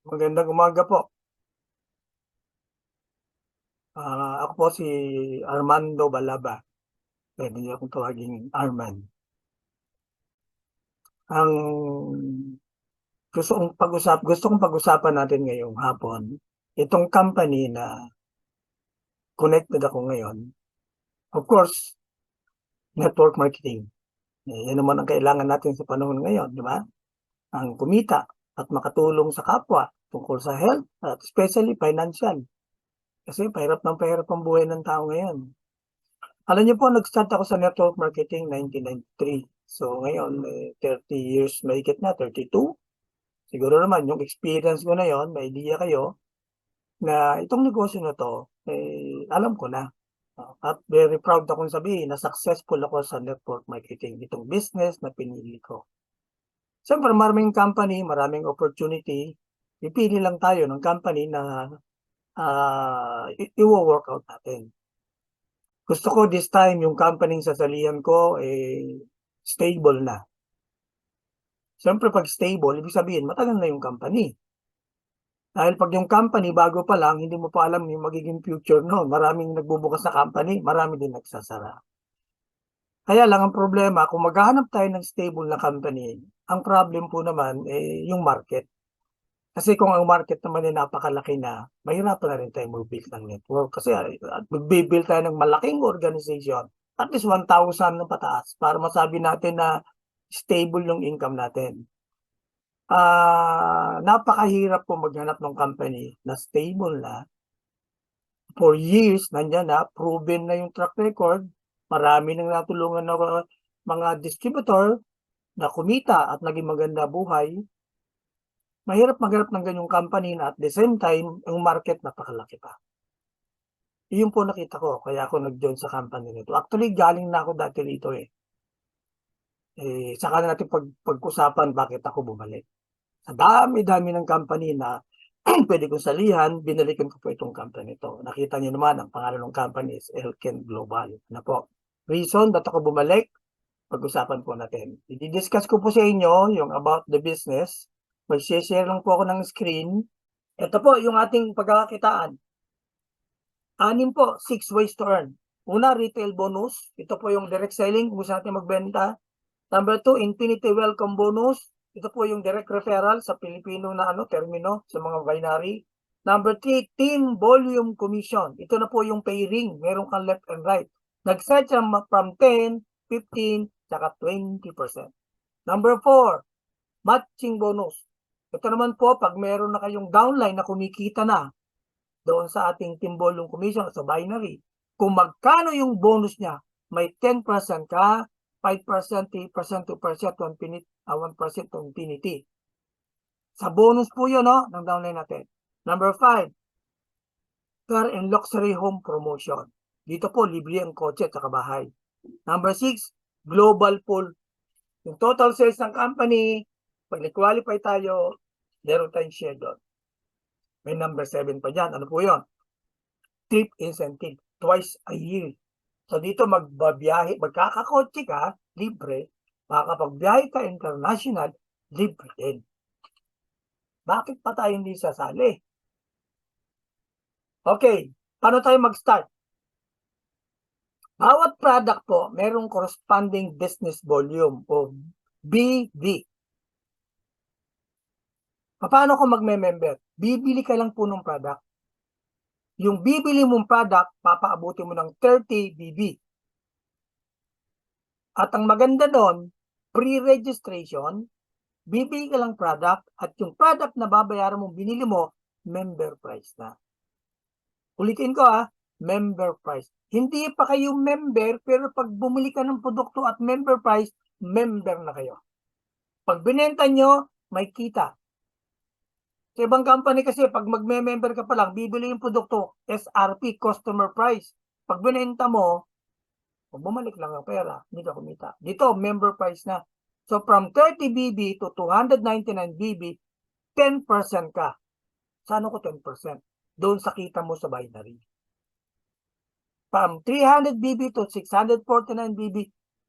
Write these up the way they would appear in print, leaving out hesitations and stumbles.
Magandang umaga po. Ako po si Armando Balaba. Pwede niyo akong tawaging Arman. Ang gusto kong pag-usapan natin ngayong hapon, itong company na connected ako ngayon. Of course, network marketing. Yan naman ang kailangan natin sa panahon ngayon, di ba? Ang kumita at makatulong sa kapwa tungkol sa health at especially financial. Kasi pahirap ang buhay ng tao ngayon. Alam niyo po, nag-start ako sa network marketing 1993. So ngayon, 30 years mahigit na, 32. Siguro naman yung experience ko na yon, may idea kayo na itong negosyo na to, alam ko na. At very proud akong sabihin na successful ako sa network marketing, itong business na pinili ko. Siyempre, maraming company, maraming opportunity. Pipili lang tayo ng company na i-workout natin. Gusto ko this time yung company sasalihan ko stable na. Siyempre pag stable, ibig sabihin matagal na yung company. Dahil pag yung company bago pa lang, hindi mo pa alam yung magiging future no. Maraming nagbubukas na company, marami din nagsasara. Kaya lang ang problema, kung maghahanap tayo ng stable na company, ang problem po naman yung market. Kasi kung ang market naman ay napakalaki na, mahirapan na rin tayo mag-build ng network. Kasi mag-build tayo ng malaking organization, at least 1,000 na pataas para masabi natin na stable yung income natin. Napakahirap po maghanap ng company na stable na. For years, nandiyan na, proven na yung track record. Marami nang natulungan na mga distributor na kumita at naging maganda buhay. Mahirap maghanap ng ganyong company na at the same time, ang market napakalaki pa. Iyon po nakita ko, kaya ako nag-join sa company nito. Actually, galing na ako dati rito eh. Saka natin pag-usapan bakit ako bumalik. Sa dami-dami ng company na pwede kong salihan, binalikan ko po itong company ito. Nakita niyo naman, ang pangalan ng company is Elken Global. Ano po? Reason ba't ako bumalik? Pag-usapan po natin. I-discuss ko po sa inyo yung about the business. Mag-share lang po ako ng screen. Ito po yung ating pagkakakitaan. 6 po, 6 ways to earn. Una, retail bonus. Ito po yung direct selling, kung saan natin magbenta. Number 2, infinity welcome bonus. Ito po yung direct referral sa Pilipino na termino sa mga binary. Number 3, team volume commission. Ito na po yung pay ring. Meron kang left and right. Nag-start siya from 10, 15, saka 20%. Number 4, matching bonus. Ito naman po, pag meron na kayong downline na kumikita na doon sa ating team volume commission sa binary, kung magkano yung bonus niya, may 10% ka, 5%, 3%, 2%, 1% to infinity. Sa bonus po yun, no, ng downline natin. Number 5, car and luxury home promotion. Dito po, libre ang kotse at bahay. Number 6, global pool. Yung total sales ng company, pag nag-qualify tayo, meron tayong share doon. May number 7 pa dyan. Ano po yun? Trip incentive. Twice a year. So dito magbabiyahe, magkakakotse ka, libre. Makakapagbiyahe ka international, libre din. Bakit pa tayo hindi sasali? Okay, paano tayo mag-start? Bawat product po, merong corresponding business volume o BV. Paano ko magme-member? Bibili ka lang po ng product. Yung bibili mong product, papaabuti mo ng 30 BV. At ang maganda doon, pre-registration, bibili ka lang product at yung product na babayaran mo, binili mo, member price na. Ulitin ko member price. Hindi pa kayo member, pero pag bumili ka ng produkto at member price, member na kayo. Pag binenta nyo, may kita. Sa ibang company kasi, pag magme-member ka pa lang, bibili yung produkto, SRP, customer price. Pag binenta mo, bumalik lang ang pera, hindi ka kumita. Dito, member price na. So, from 30 BB to 299 BB, 10% ka. Saan ko 10%? Doon sa kita mo sa binary. From 300 BB to 649 BB,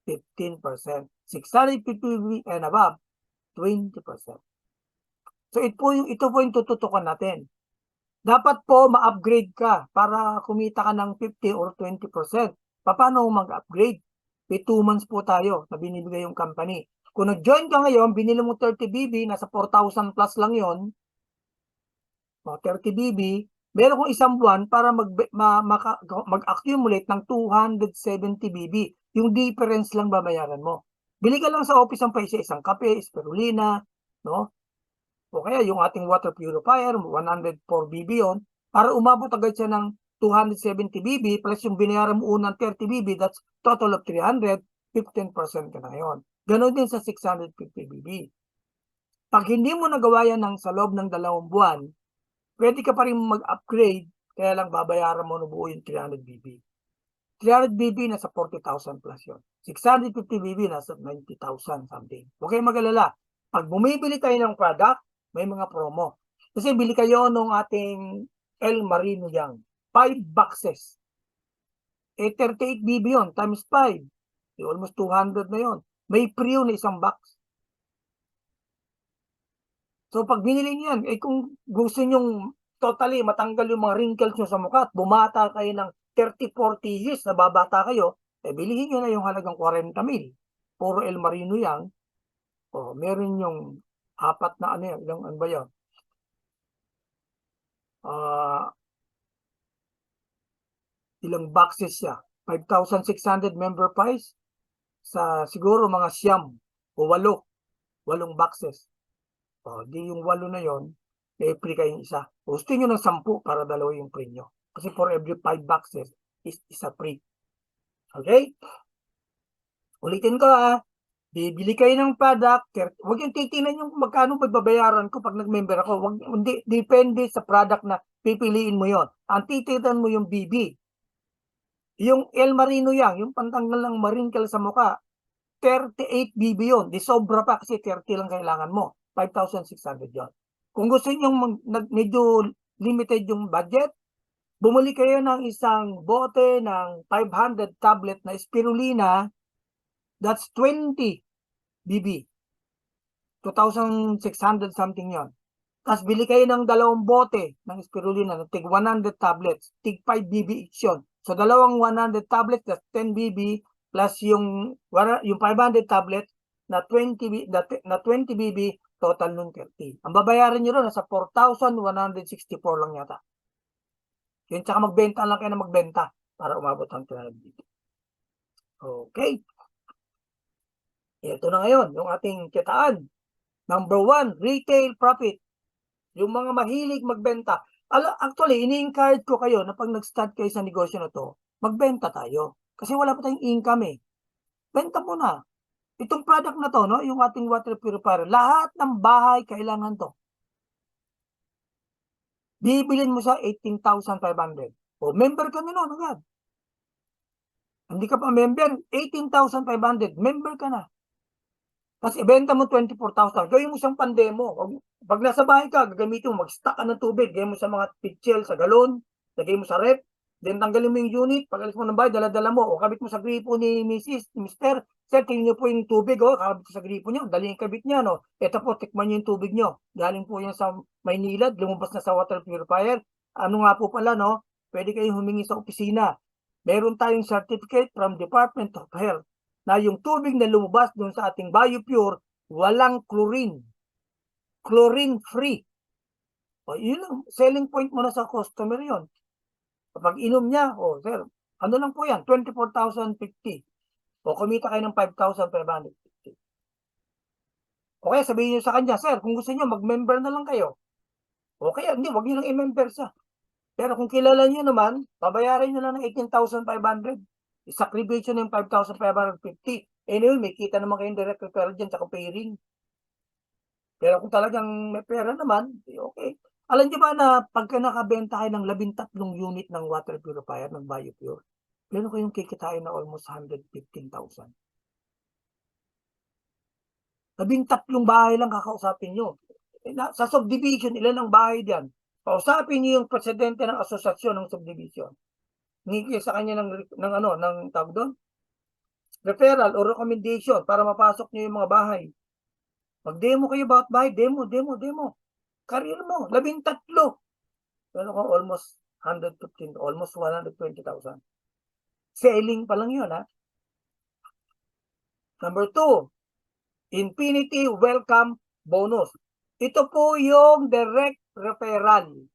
15%. 650 BB and above, 20%. So ito po yung tututukan natin. Dapat po ma-upgrade ka para kumita ka ng 50 or 20%. Paano mag-upgrade? May 2 months po tayo na binibigay yung company. Kung nag-join ka ngayon, binili mo 30 BB, nasa 4,000 plus lang yon, 30 BB, meron kong isang buwan para mag-accumulate ng 270 BB. Yung difference lang babayaran mo. Bili ka lang sa office ng paisa, isang kape, spirulina, no? O kaya yung ating water purifier, 104 BB yon, para umabot agad siya ng 270 BB plus yung binayaran mo unang 30 BB, that's total of 300, 15% ka na ngayon. Ganon din sa 650 BB. Pag hindi mo nagawa yan sa loob ng 2 buwan, pwede ka pa rin mag-upgrade, kaya lang babayaran mo na buo yung 300 BB. 300 BB nasa 40,000 plus yun. 650 BB nasa 90,000 something. Okay, mag-alala. Pag bumibili kayo ng product, may mga promo. Kasi bili kayo nung ating El Marino Yang. 5 boxes. 38 BB yun, times 5. Almost 200 na yun. May free yun na isang box. So pag binili niyo yan, kung gusto nyong totally matanggal yung mga wrinkles nyo sa mukha at bumata kayo ng 30-40 years na babata kayo, bilihin nyo na yung halagang 40,000. Puro El Marino yan. Meron yung 4 na ano yan, ano ba yan? Ilang boxes siya? 5,600 member price sa siguro mga 9 o 8 boxes. Di yung 8 na yon, free kayong isa. Gusto nyo ng 10 para 2 yung free nyo. Kasi for every 5 boxes, isa free. Okay? Ulitin ko bibili kayo ng product, huwag yung titingnan yung magkano magbabayaran ko pag nag-member ako. Hindi, depende sa product na pipiliin mo yon. Ang titingnan mo yung BB. Yung El Marino Yang, yung pantanggal ng wrinkle sa mukha, 38 BB yun. Di sobra pa kasi 30 lang kailangan mo. 5,600 yun. Kung gusto nyo medyo limited yung budget, bumili kayo ng isang bote ng 500 tablet na spirulina, that's 20 BB. 2,600 something yon. Tapos bili kayo ng 2 bote ng spirulina na tig 100 tablets, tig 5 BB each yun. So 2 100 tablets, that's 10 BB, plus yung 500 tablets na 20 BB, total nun 30. Ang babayaran nyo ron, nasa 4,164 lang yata. Yun, tsaka magbenta lang kayo na magbenta para umabot ang 300 BB. Okay. Ito na ngayon, yung ating kitaan. Number 1, retail profit. Yung mga mahilig magbenta. Actually, ini-encourage ko kayo na pag nag-start kayo sa negosyo na to, magbenta tayo. Kasi wala pa tayong income eh. Benta mo na. Itong product na to, no, yung ating water purifier, lahat ng bahay kailangan to. Bibilin mo sa 18,500. Member ka na nun agad. Hindi ka pa member, 18,500, member ka na. Tapos ibenta mo 24,000. Gawin mo siyang pandemo. Pag nasa bahay ka, gagamitin mo, mag-stock ka ng tubig. Gawin mo sa mga pitchel, sa galon, lagay mo sa rep. Then tanggalin mo yung unit. Pag alis mo ng bahay, dala-dala mo. O kabit mo sa gripo ni Mrs., Mr. Sir, tingin niyo po yung tubig. Kabit sa gripo niyo. Dali yung kabit niya. No? Ito po, tikman niyo yung tubig niyo. Galing po yan sa Maynila. Lumabas na sa water purifier. Ano nga po pala, no? Pwede kayong humingi sa opisina. Meron tayong certificate from Department of Health na yung tubig na lumabas doon sa ating BioPure, walang chlorine. Chlorine-free. Yun ang selling point mo na sa customer yon. Kapag inom niya, sir, ano lang po yan, 24,050. Kumita kayo ng 5,550. Okay, sabihin niyo sa kanya, sir, kung gusto niyo, mag-member na lang kayo. Okay, hindi, wag niyo lang i-member sa. Pero kung kilala niyo naman, babayaran niyo lang ng 18,500. Sacrifice ng 5,550. Anyway, may kita naman kayong direct referral dyan sa pairing. Pero kung talagang may pera naman, okay. Alam niyo ba na pagka nakabenta kayo ng 13 unit ng water purifier, ng BioPure, meron kayong kikitain na almost 115,000. 13 bahay lang kakausapin nyo. Sa subdivision, ilan ang bahay diyan? Kausapin niyo yung presidente ng asosasyon ng subdivision. Hingi sa kanya ng tawag doon, referral or recommendation para mapasok niyo yung mga bahay. Mag-demo kayo about bahay, demo. career mo, 13. Meron kang almost 115, almost 120,000. Selling pa lang yun, ha? Number 2, Infinity Welcome Bonus. Ito po yung direct referral.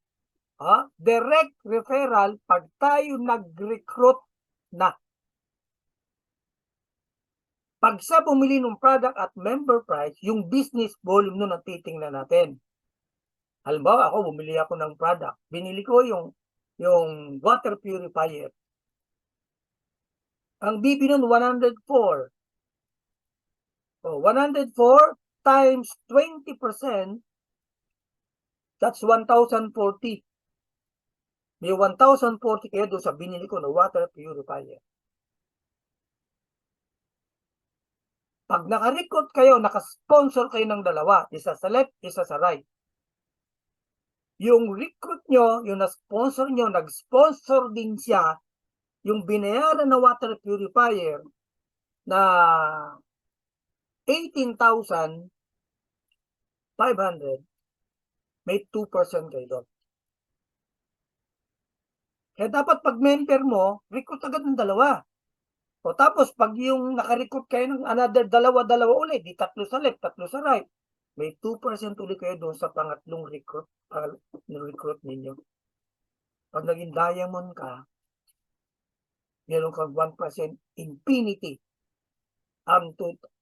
Direct referral pag tayo nag-recruit na. Pag sa bumili ng product at member price, yung business volume nun ang titingnan natin. Halimbawa, ako bumili ako ng product. Binili ko yung water purifier. Ang BB nun 104. 104 times 20%, that's 1,040. May 1,040 kaya doon sa binili ko na water purifier. Pag naka-recruit kayo, naka-sponsor kayo ng dalawa, isa sa left, isa sa right. Yung recruit nyo, yung na-sponsor nyo, nag-sponsor din siya, yung binayaran na water purifier na 18,500, may 2% kayo doon. Kaya dapat pag member mo, recruit agad ng dalawa. O tapos pag yung naka-recruit kayo ng another dalawa ulit, di 3 sa left, 3 sa right, may 2% ulit kayo doon sa pangatlong recruit ninyo. Pag naging diamond ka, meron kang 1% infinity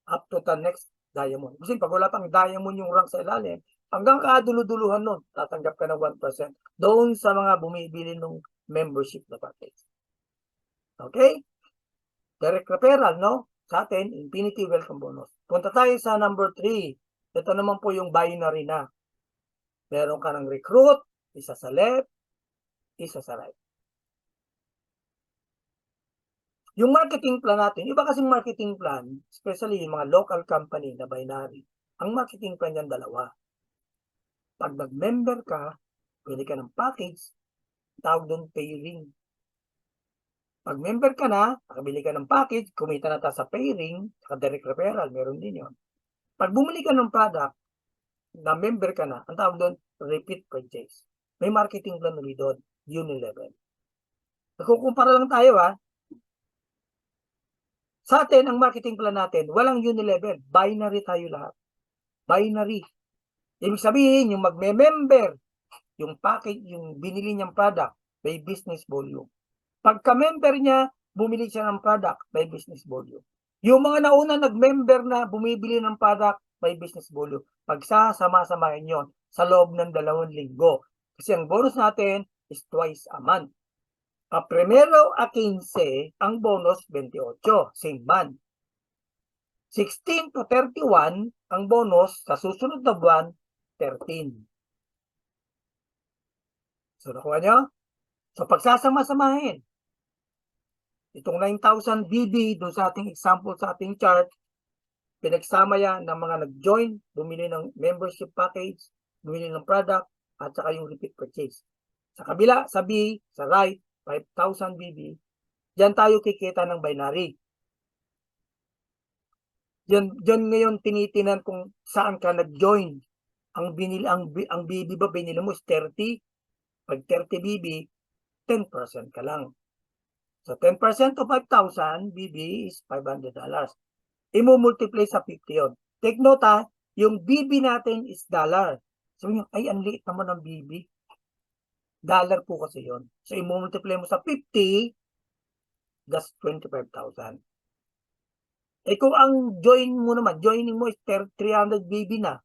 up to the next diamond. Kasi pag wala pang diamond yung rank sa ilalim, hanggang kaduluduluhan nun, tatanggap ka ng 1% doon sa mga bumibili ng membership na package. Okay? Direct referral, no? Sa atin, Infinity Welcome Bonus. Punta tayo sa number 3. Ito naman po yung binary na. Meron ka ng recruit, isa sa left, isa sa right. Yung marketing plan natin, iba kasing marketing plan, especially yung mga local company na binary, ang marketing plan yan dalawa. Pag nag-member ka, pwede ka ng package, tawag doon pairing. Pag member ka na, nakabili ka ng package, kumita na ta sa pairing, sa direct referral, meron din yon. Pag bumili ka ng product, na member ka na, ang tawag doon, repeat purchase. May marketing plan ulit doon, unilevel. Kukumpara lang tayo, Sa atin, ang marketing plan natin, walang unilevel, binary tayo lahat. Binary. Ibig sabihin, yung magme-member, yung package, yung binili niyang product, may business volume. Pagka-member niya, bumili siya ng product, may business volume. Yung mga nauna nag-member na bumibili ng product, may business volume. Pagsasama-samahin yon sa loob ng 2 linggo. Kasi ang bonus natin is twice a month. A primero a 15, ang bonus 28, same month. 16 to 31, ang bonus sa susunod na buwan, 13. So, nakuha nyo? So, pagsasama-samahin, itong 9,000 BB doon sa ating example sa ating chart, pinagsama yan ng mga nag-join, bumili ng membership package, bumili ng product, at saka yung repeat purchase. Sa kabila, sa B, sa right, 5,000 BB, diyan tayo kikita ng binary. Diyan ngayon tinitinan kung saan ka nag-join. Ang BB ba binili mo is 30? Pag 30 BB, 10% ka lang. So 10% of 5,000 BB is $500. I-multiply sa 50 yun. Take note yung BB natin is dollar. So yung, ay, ang liit naman ng BB. Dollar po kasi yun. So i-multiply mo sa 50, that's 25,000. Eh kung ang joining mo is 300 BB na,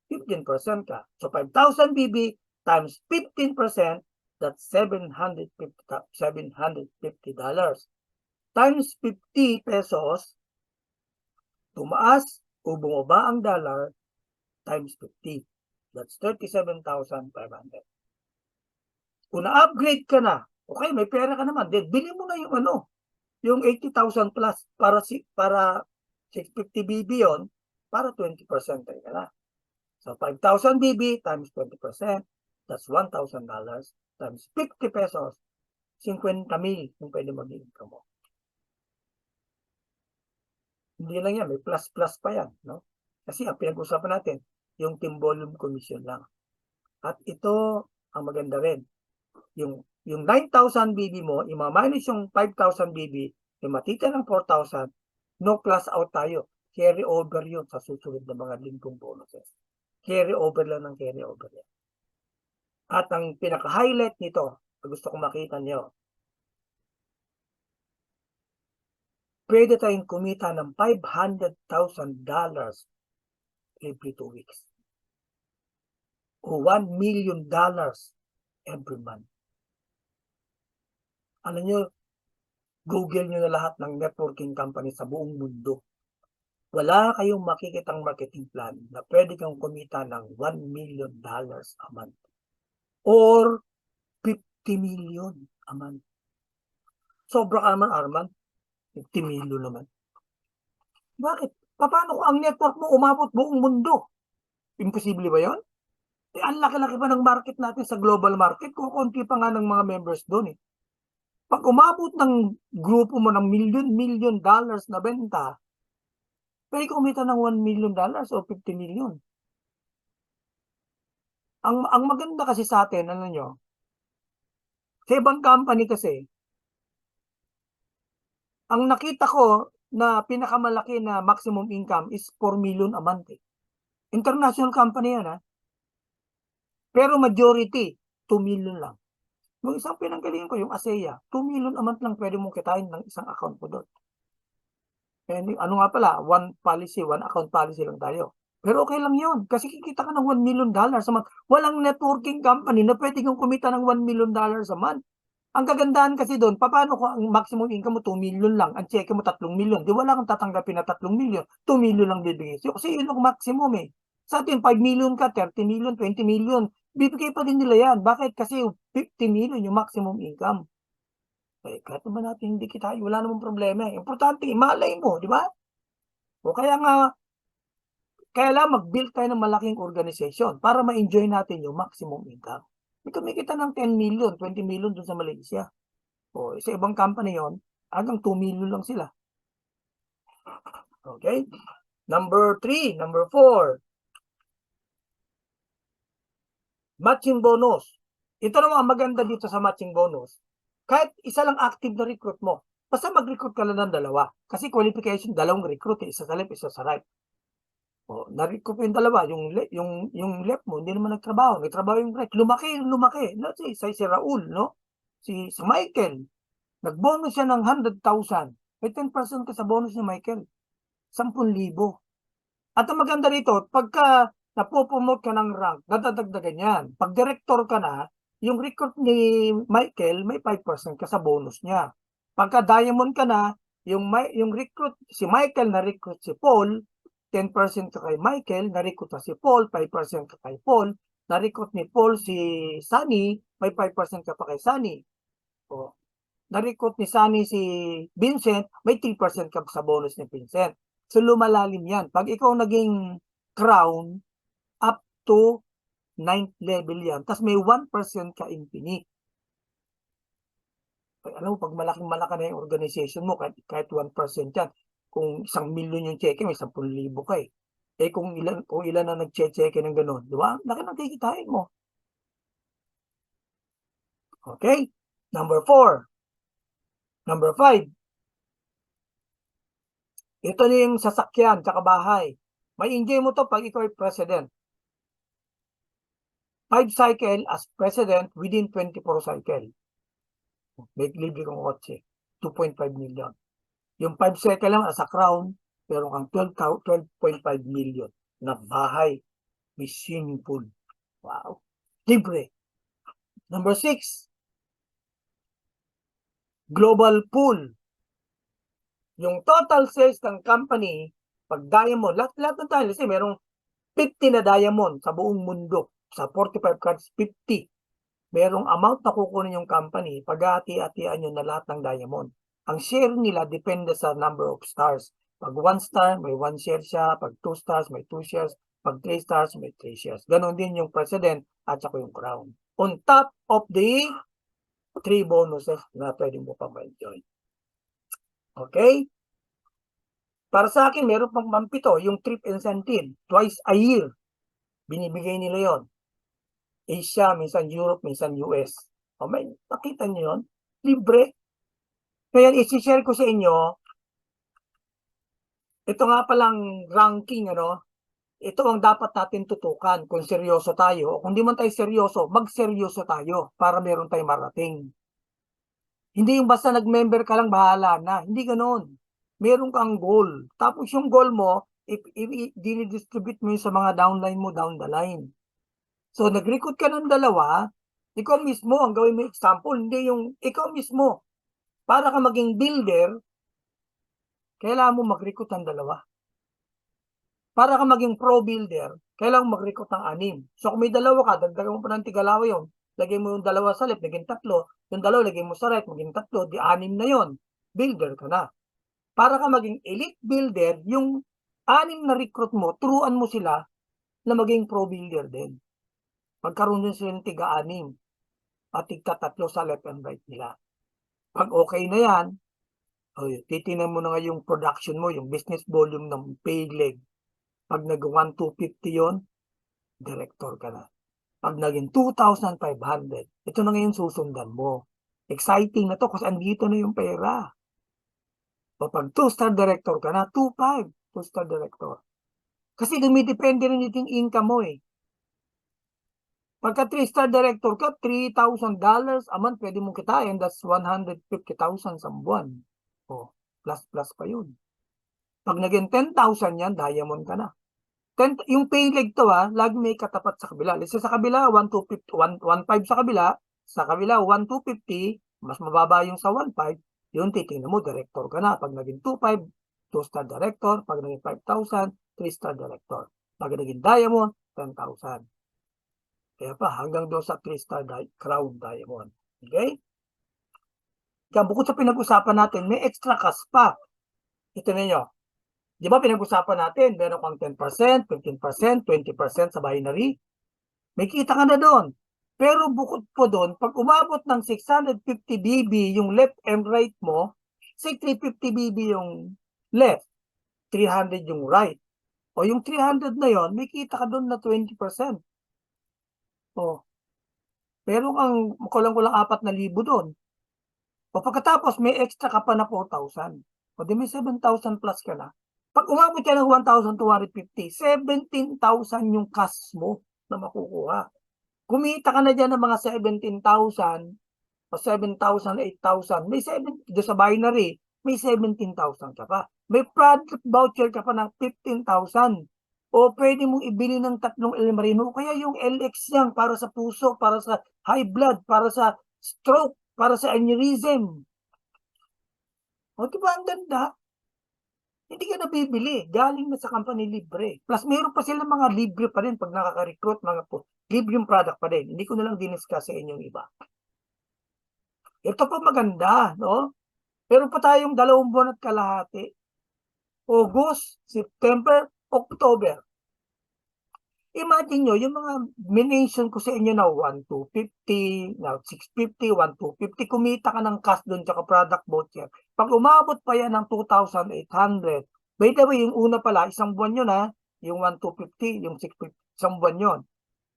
15% ka. So 5,000 BB times 15%, that's $750. Times 50 pesos, tumaas o bumaba ang dollar, times 50. That's 37,500. Kung na-upgrade ka na, okay, may pera ka naman, then bili mo na yung 80,000 plus para 650 BB yon, para 20% ka na. So 5,000 BB times 20%, that's $1,000 times 50 pesos, 50,000 kung pwede mag-income mo. Hindi lang yan, may plus pa yan, no? Kasi ang pinag-usapan natin, yung team volume commission lang. At ito ang maganda rin. Yung 9,000 BB mo, ima-minus yung 5,000 BB, yung matitira ng 4,000, no class out tayo. Carry over yun sa susunod na mga linggong bonuses. Carry over lang ng carry over yan. At ang pinaka-highlight nito, gusto kong makita niyo, pwede tayong kumita ng $500,000 every 2 weeks. O $1 million every month. Alam nyo, Google nyo na lahat ng networking company sa buong mundo. Wala kayong makikitang marketing plan na pwede kang kumita ng $1 million a month. Or 50 million a month. Sobra ka naman, Arman. 50 million naman. Bakit? Paano kung ang network mo umabot buong mundo? Imposible ba yun? Eh, ang laki-laki pa ng market natin sa global market, kukunti pa nga ng mga members doon eh. Pag umabot ng grupo mo ng million dollars na benta, pwede kumita ng $1 million o 50 million. Ang maganda kasi sa atin, ano nyo, sa ibang company kasi, ang nakita ko na pinakamalaki na maximum income is 4 million a month eh. International company yan ha. Pero majority, 2 million lang. Yung isang pinanggalingan ko, yung ASEA, 2 million a month lang pwede mong kitain ng isang account mo doon. And ano nga pala, one policy, one account policy lang tayo. Pero okay lang yun, kasi kikita ka ng $1 million a month. Walang networking company na pwede kang kumita ng $1 million a month. Ang kagandahan kasi doon, paano kung ang maximum income mo 2 million lang, ang cheque mo 3 million, di wala kang tatanggapin na 3 million, 2 million lang bibigay sa'yo. Kasi yun ang maximum eh. Sa atin, 5 million ka, 30 million, 20 million, bibigay pa din nila yan. Bakit? Kasi 50 million yung maximum income. Eh, kahit naman natin hindi kita, wala namang problema eh. Importante, malay mo, di ba? O kaya nga, kaya lang mag-build tayo ng malaking organization para ma-enjoy natin yung maximum income. May kumikita ng 10 million, 20 million dun sa Malaysia. O sa ibang company yon, hanggang 2 million lang sila. Okay? Number 4. Matching bonus. Ito naman ang maganda dito sa matching bonus. Kahit isa lang active na recruit mo, basta mag-recruit ka lang ng dalawa. Kasi qualification, dalawang recruit, isa sa left, isa sa right. O, na-recruit mo yung dalawa, yung left mo, hindi naman nagtrabaho yung right. Lumaki. No, si Raul, no? Si Michael, nag-bonus siya ng 100,000. May 10% ka sa bonus ni Michael. 10,000. At ang maganda rito, pagka napopromote ka ng rank, dadagdagan yan. Pag director ka na, yung recruit ni Michael, may 5% ka sa bonus niya. Pagka diamond ka na, yung recruit, si Michael na-recruit si Paul, 10% ka kay Michael, na-recruit na si Paul, 5% ka kay Paul, na-recruit ni Paul si Sunny, may 5% ka pa kay Sunny. O, na-recruit ni Sunny si Vincent, may 3% ka sa bonus ni Vincent. So lumalalim yan. Pag ikaw naging crown, up to 9th level yan. Tapos may 1% ka infinite. Alam mo, pag malaking-malaki na yung organization mo, kahit 1% yan, kung 1,000,000 yung cheque, may 10,000 ka eh. Eh kung ilan na nag-cheque ng gano'n, di ba? Laki ng kikitain mo. Okay? Number 4. Number 5. Ito na yung sasakyan, tsaka bahay. May enjoy mo to pag ikaw ay president. 5 cycle as president within 24 cycle. May libre kong kotse. 2.5 million. Yung 5 cycle lang as a crown, pero kang 12.5 million na bahay. May swimming pool. Wow. Libre. Number 6. Global pool. Yung total sales ng company, pag diamond, lahat ng tayo, kasi merong 50 na diamond sa buong mundo. Sa 45 cards, 50. Merong amount na kukunin yung company, pag-hati-hatian nyo na lahat ng diamond. Ang share nila depende sa number of stars. Pag 1 star, may 1 share siya. Pag 2 stars, may 2 shares. Pag 3 stars, may 3 shares. Ganon din yung president at saka yung crown. On top of the 3 bonuses na pwede mo pa ma-enjoy. Okay? Para sa akin, meron pang mampito, yung trip incentive. Twice a year. Binibigay nila yon. Asia, minsan Europe, minsan US. O may nakita niyo yun? Libre. Kaya isi-share ko sa inyo, ito nga palang ranking, ano, ito ang dapat natin tutukan kung seryoso tayo. O kung di man tayo seryoso, magseryoso tayo para meron tayong marating. Hindi yung basta nag-member ka lang, bahala na. Hindi ganoon. Meron kang goal. Tapos yung goal mo, dinidistribute mo yun sa mga downline mo down the line. So, nag-recruit ka ng dalawa, ikaw mismo, ang gawin mo example, hindi yung ikaw mismo. Para ka maging builder, kailangan mo mag-recruit ng dalawa. Para ka maging pro builder, kailangan mo mag-recruit ng 6. So, kung may dalawa ka, dagdagan mo pa ng tigalawa yun. Lagay mo yung dalawa sa left, naging 3. Yung dalawa, lagay mo sa right, maging 3. Di 6 na yon. Builder ka na. Para ka maging elite builder, yung 6 na recruit mo, turuan mo sila na maging pro builder din. Magkaroon din sila ng tiga-6 at tigta-3 sa left and right nila. Pag okay na yan, titingnan mo na nga yung production mo, yung business volume ng paid leg. Pag nag-1,250 yon, director ka na. Pag naging 2,500, ito na ngayon susundan mo. Exciting na to kasi andito na yung pera. O pag 2-star director ka na, 2,500, 2-star director. Kasi dumidepende rin yung income mo eh. Pagka 3-star director ka, $3,000 a month pwede mong kitain. That's 150,000 sa buwan. O, plus pa yun. Pag naging 10,000 yan, diamond ka na. Yung pay leg to lagi may katapat sa kabila. Let's say sa kabila, 1,250, 1,500 sa kabila, 1,250, mas mababa yung sa 1,500, yun titingnan mo, director ka na. Pag naging 2,500, 2-star director. Pag naging 5,000, 3-star director. Pag naging diamond, 10,000. Kaya pa, hanggang doon sa 3-star crown diamond. Okay? Kaya bukod sa pinag-usapan natin, may extra cash pa. Ito ninyo. Di ba pinag-usapan natin, meron kang 10%, 15%, 20% sa binary. May kita ka na doon. Pero bukod po doon, pag umabot ng 650 BB yung left and right mo, 350 BB yung left, 300 yung right. O yung 300 na yon, may kita ka doon na 20%. O, meron kang kulang-kulang 4,000 doon. O pagkatapos, may extra ka pa na 4,000. O di may 7,000 plus ka na. Pag umabot ka ng 1,250, 17,000 yung cash mo na makukuha. Kumita ka na dyan ng mga 17,000 o 7,000, 8,000. May 7, doon sa binary, may 17,000 ka pa. May product voucher ka pa ng 15,000. O pwede mong ibili ng 3 El Marino. Kaya yung LX yan para sa puso, para sa high blood, para sa stroke, para sa aneurysm. O diba ang ganda? Hindi ka nabibili. Galing na sa company libre. Plus, meron pa sila mga libre pa rin pag nakaka-recruit, mga po. Libre yung product pa rin. Hindi ko na lang diniscuss sa inyong iba. Ito pa maganda, no? Meron pa tayong 2 buwan at kalahati. August, September, October. Imagine nyo, yung mga mination ko sa inyo na 1,250, na 650, 1,250, kumita ka ng cash doon tsaka product voucher. Pag umabot pa yan ng 2,800, by the way, yung una pala, isang buwan yun yung 1,250, yung 650, isang buwan yun.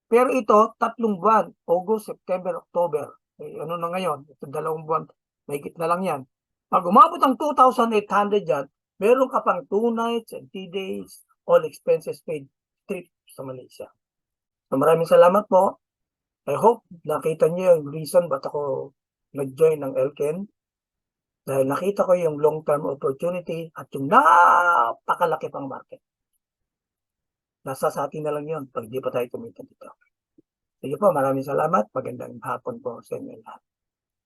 Pero ito, 3 buwan, August, September, October. Ano na ngayon? Ito 2 buwan, mahigit na lang yan. Pag umabot ng 2,800 yan, meron ka pang 2 nights and 3 days, all expenses paid trip sa Malaysia. So, maraming salamat po. I hope nakita niyo yung reason ba't ako nag-join ng Elken. Dahil nakita ko yung long-term opportunity at yung napakalaki pang market. Nasa sa atin na lang yun pag di pa tayo kumita dito. Sige po, maraming salamat. Magandang hapon po sa inyo lahat.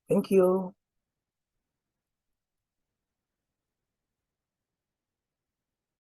Thank you.